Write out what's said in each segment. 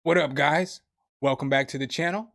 What up, guys? Welcome back to the channel.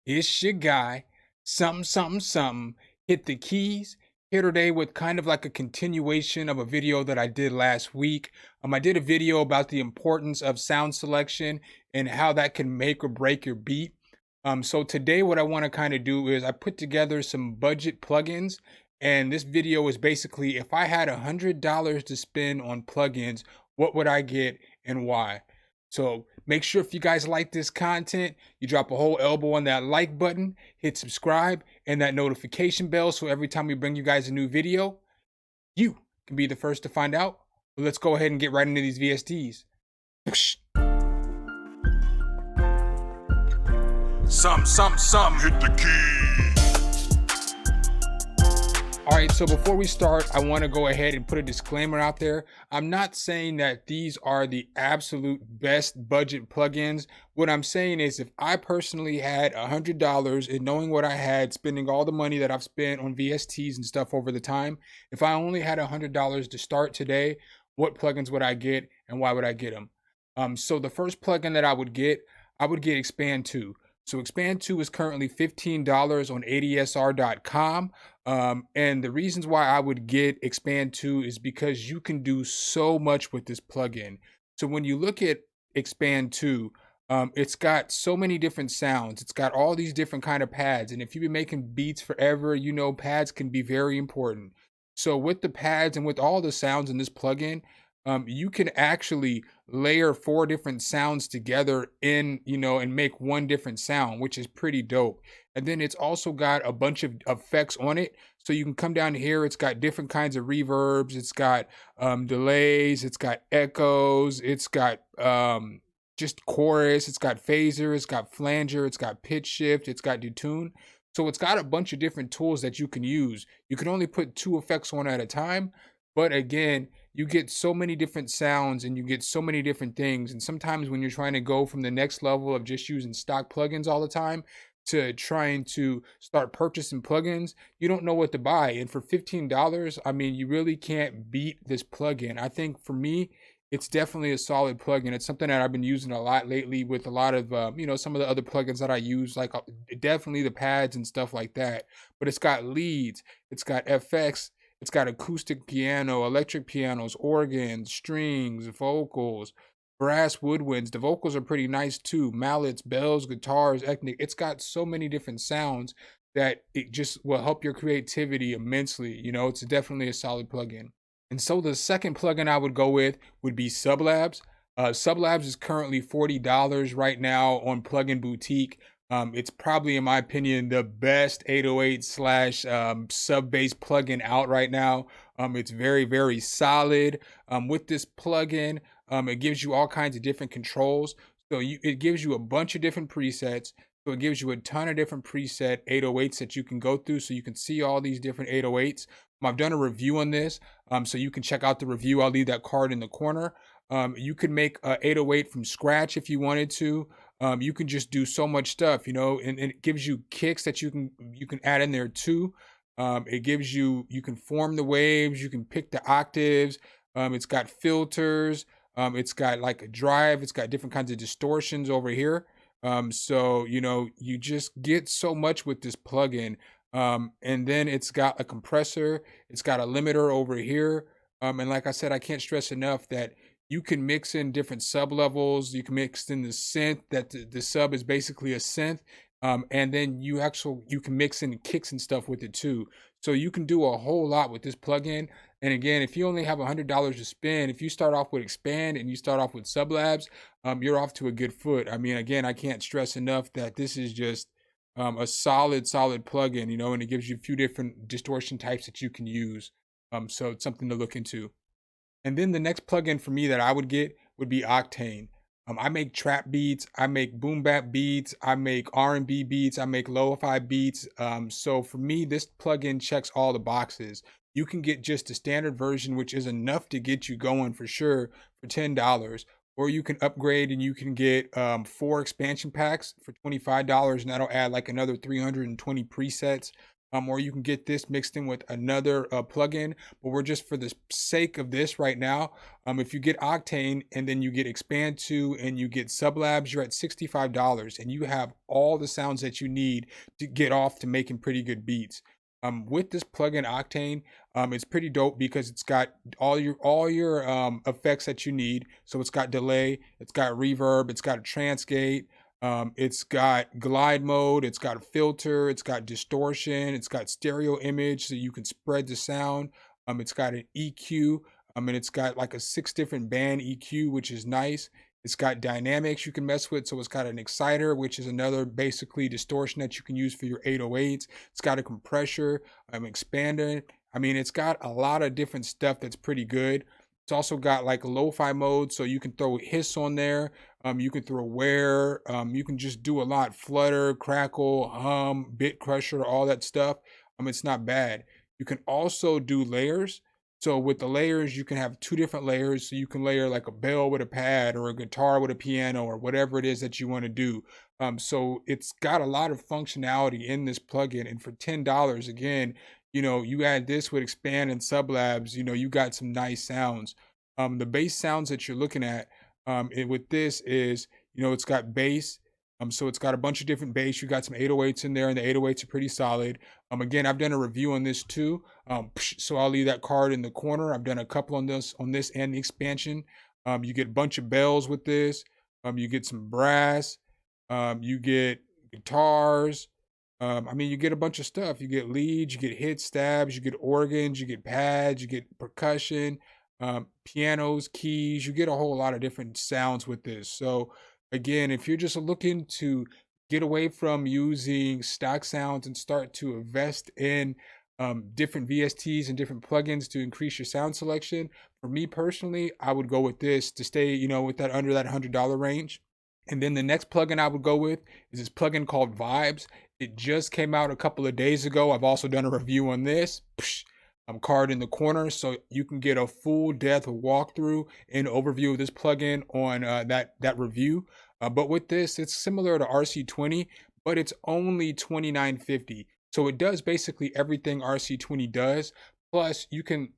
It's your guy, something. Hit the keys here today with kind of like a continuation of a video that I did last week. I did a video about the importance of sound selection and how that can make or break your beat. So today, what I want to kind of do is I put together some budget plugins, and this video is basically if I had $100 to spend on plugins, what would I get and why? So make sure if you guys like this content, you drop a whole elbow on that like button, hit subscribe, and that notification bell so every time we bring you guys a new video, you can be the first to find out. But let's go ahead and get right into these VSTs. Some. Hit the key. All right, so before we start, I want to go ahead and put a disclaimer out there. I'm not saying that these are the absolute best budget plugins. What I'm saying is if I personally had $100 and knowing what I had, spending all the money that I've spent on VSTs and stuff over the time, if I only had $100 to start today, what plugins would I get and why would I get them? So the first plugin that I would get Expand 2. So Expand 2 is currently $15 on adsr.com. And the reasons why I would get Expand 2 is because you can do so much with this plugin. So when you look at Expand 2, it's got so many different sounds. It's got all these different kind of pads. And if you've been making beats forever, you know pads can be very important. So with the pads and with all the sounds in this plugin, you can actually layer 4 different sounds together and make one different sound, which is pretty dope. And then it's also got a bunch of effects on it. So you can come down here, it's got different kinds of reverbs, it's got delays, it's got echoes, it's got just chorus, it's got phaser, it's got flanger, it's got pitch shift, it's got detune. So it's got a bunch of different tools that you can use. You can only put 2 effects on at a time, but again, you get so many different sounds and you get so many different things. And sometimes when you're trying to go from the next level of just using stock plugins all the time to trying to start purchasing plugins, you don't know what to buy. And for $15, I mean, you really can't beat this plugin. I think for me, it's definitely a solid plugin. It's something that I've been using a lot lately with a lot of, some of the other plugins that I use, like definitely the pads and stuff like that. But it's got leads, it's got FX, it's got acoustic piano, electric pianos, organs, strings, vocals, brass woodwinds. The vocals are pretty nice too. Mallets, bells, guitars, ethnic. It's got so many different sounds that it just will help your creativity immensely. It's definitely a solid plugin. And so the second plugin I would go with would be Sublabs. Sublabs is currently $40 right now on Plugin Boutique. It's probably, in my opinion, the best 808 slash sub bass plugin out right now. It's very, very solid. With this plugin, it gives you all kinds of different controls. So it gives you a bunch of different presets. So it gives you a ton of different preset 808s that you can go through. So you can see all these different 808s. I've done a review on this. So you can check out the review. I'll leave that card in the corner. You can make a 808 from scratch if you wanted to. You can just do so much stuff, and it gives you kicks that you can add in there too. It gives you can form the waves, you can pick the octaves. It's got filters. It's got like a drive. It's got different kinds of distortions over here. So you just get so much with this plugin. And then it's got a compressor. It's got a limiter over here. And like I said, I can't stress enough that you can mix in different sub levels. You can mix in the synth, that the sub is basically a synth. And then you can mix in kicks and stuff with it too. So you can do a whole lot with this plugin. And again, if you only have $100 to spend, if you start off with Expand and you start off with Sublabs, you're off to a good foot. I mean, again, I can't stress enough that this is just a solid plugin, and it gives you a few different distortion types that you can use. So it's something to look into. And then the next plugin for me that I would get would be Octane. I make trap beats, I make boom bap beats, I make R&B beats, I make lo-fi beats. So for me, this plugin checks all the boxes. You can get just the standard version, which is enough to get you going for sure for $10. Or you can upgrade and you can get 4 expansion packs for $25, and that'll add like another 320 presets. or you can get this mixed in with another plugin. But we're just for the sake of this right now. If you get Octane and then you get Expand 2 and you get Sublabs, you're at $65 and you have all the sounds that you need to get off to making pretty good beats. With this plugin Octane, it's pretty dope because it's got all your effects that you need. So it's got delay, it's got reverb, it's got a trance gate, it's got glide mode, it's got a filter, it's got distortion, it's got stereo image so you can spread the sound. It's got an EQ, and it's got like a 6 different band EQ, which is nice. It's got dynamics you can mess with, so it's got an exciter, which is another basically distortion that you can use for your 808s. It's got a compressor, expander. I mean, it's got a lot of different stuff that's pretty good. It's also got like a lo-fi mode, so you can throw hiss on there. You can throw wear. You can just do a lot: flutter, crackle, hum, bit crusher, all that stuff. It's not bad. You can also do layers. So with the layers, you can have 2 different layers. So you can layer like a bell with a pad or a guitar with a piano or whatever it is that you want to do. So it's got a lot of functionality in this plugin. And for $10, again, you add this with Expand and Sublabs, you got some nice sounds. The bass sounds that you're looking at with this is, it's got bass. So it's got a bunch of different bass. You got some 808s in there, and the 808s are pretty solid. Again, I've done a review on this too. So I'll leave that card in the corner. I've done a couple on this and the expansion. You get a bunch of bells with this. You get some brass. You get guitars. You get a bunch of stuff. You get leads, you get hit stabs, you get organs, you get pads, you get percussion, pianos, keys. You get a whole lot of different sounds with this. So again, if you're just looking to get away from using stock sounds and start to invest in different VSTs and different plugins to increase your sound selection, for me personally, I would go with this to stay, with that under that $100 range. And then the next plugin I would go with is this plugin called Vibes. It just came out a couple of days ago. I've also done a review on this. I'm card in the corner, so you can get a full depth walkthrough and overview of this plugin on that review. But with this, it's similar to RC20, but it's only $29.50. So it does basically everything RC20 does. Plus, you can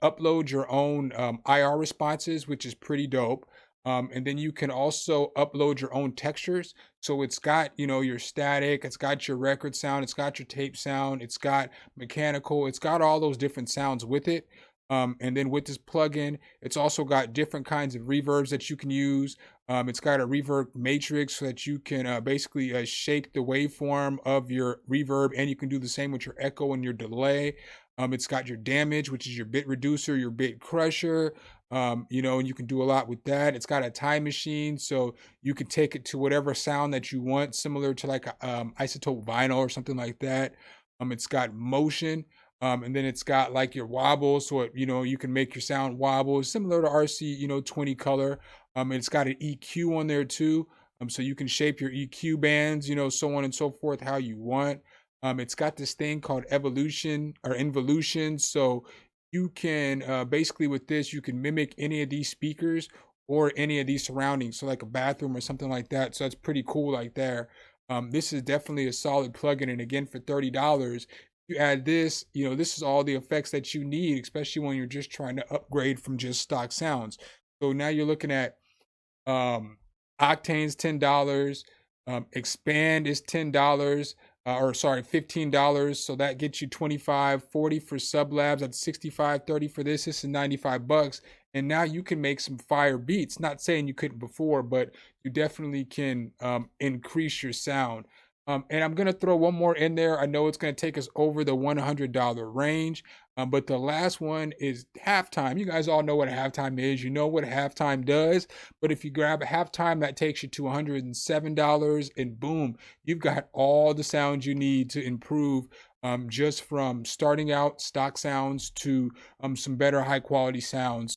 upload your own IR responses, which is pretty dope. And then you can also upload your own textures. So it's got, your static, it's got your record sound, it's got your tape sound, it's got mechanical, it's got all those different sounds with it. And then with this plugin, it's also got different kinds of reverbs that you can use. It's got a reverb matrix so that you can basically shape the waveform of your reverb, and you can do the same with your echo and your delay. It's got your damage, which is your bit reducer, your bit crusher, and you can do a lot with that. It's got a time machine, so you can take it to whatever sound that you want, similar to like a isotope vinyl or something like that. It's got motion, and then it's got like your wobble, so you can make your sound wobble, similar to RC, 20 color. It's got an EQ on there too, so you can shape your EQ bands, so on and so forth, how you want. It's got this thing called evolution or involution. So you can basically with this, you can mimic any of these speakers or any of these surroundings. So like a bathroom or something like that. So that's pretty cool like there. This is definitely a solid plugin. And again, for $30, you add this, this is all the effects that you need, especially when you're just trying to upgrade from just stock sounds. So now you're looking at Octane's $10, Expand is $10. Or sorry, $15. So that gets you 25, 40 for Sublabs. That's 65, 30 for this. This is 95 bucks. And now you can make some fire beats. Not saying you couldn't before, but you definitely can increase your sound. And I'm going to throw one more in there. I know it's going to take us over the $100 range. But the last one is halftime. You guys all know what a halftime is. You know what a halftime does. But if you grab a halftime, that takes you to $107. And boom, you've got all the sounds you need to improve just from starting out stock sounds to some better high quality sounds.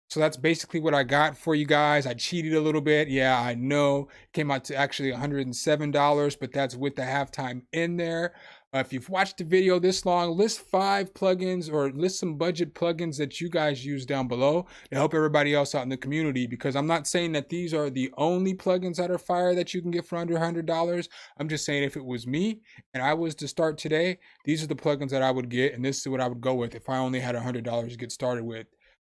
So that's basically what I got for you guys. I cheated a little bit. Yeah, I know. Came out to actually $107, but that's with the halftime in there. If you've watched the video this long, list 5 plugins or list some budget plugins that you guys use down below to help everybody else out in the community, because I'm not saying that these are the only plugins that are fire that you can get for under $100. I'm just saying if it was me and I was to start today, these are the plugins that I would get, and this is what I would go with if I only had $100 to get started with.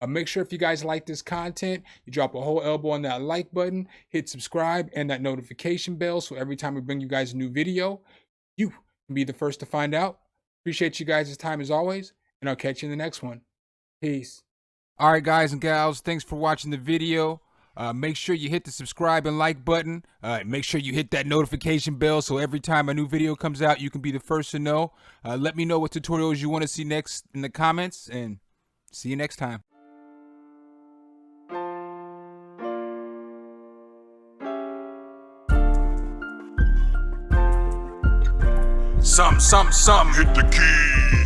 Make sure if you guys like this content, you drop a whole elbow on that like button, hit subscribe and that notification bell so every time we bring you guys a new video, you can be the first to find out. Appreciate you guys' time as always, and I'll catch you in the next one. Peace. All right, guys and gals, thanks for watching the video. Make sure you hit the subscribe and like button. Make sure you hit that notification bell so every time a new video comes out, you can be the first to know. Let me know what tutorials you want to see next in the comments, and see you next time. Some, hit the key.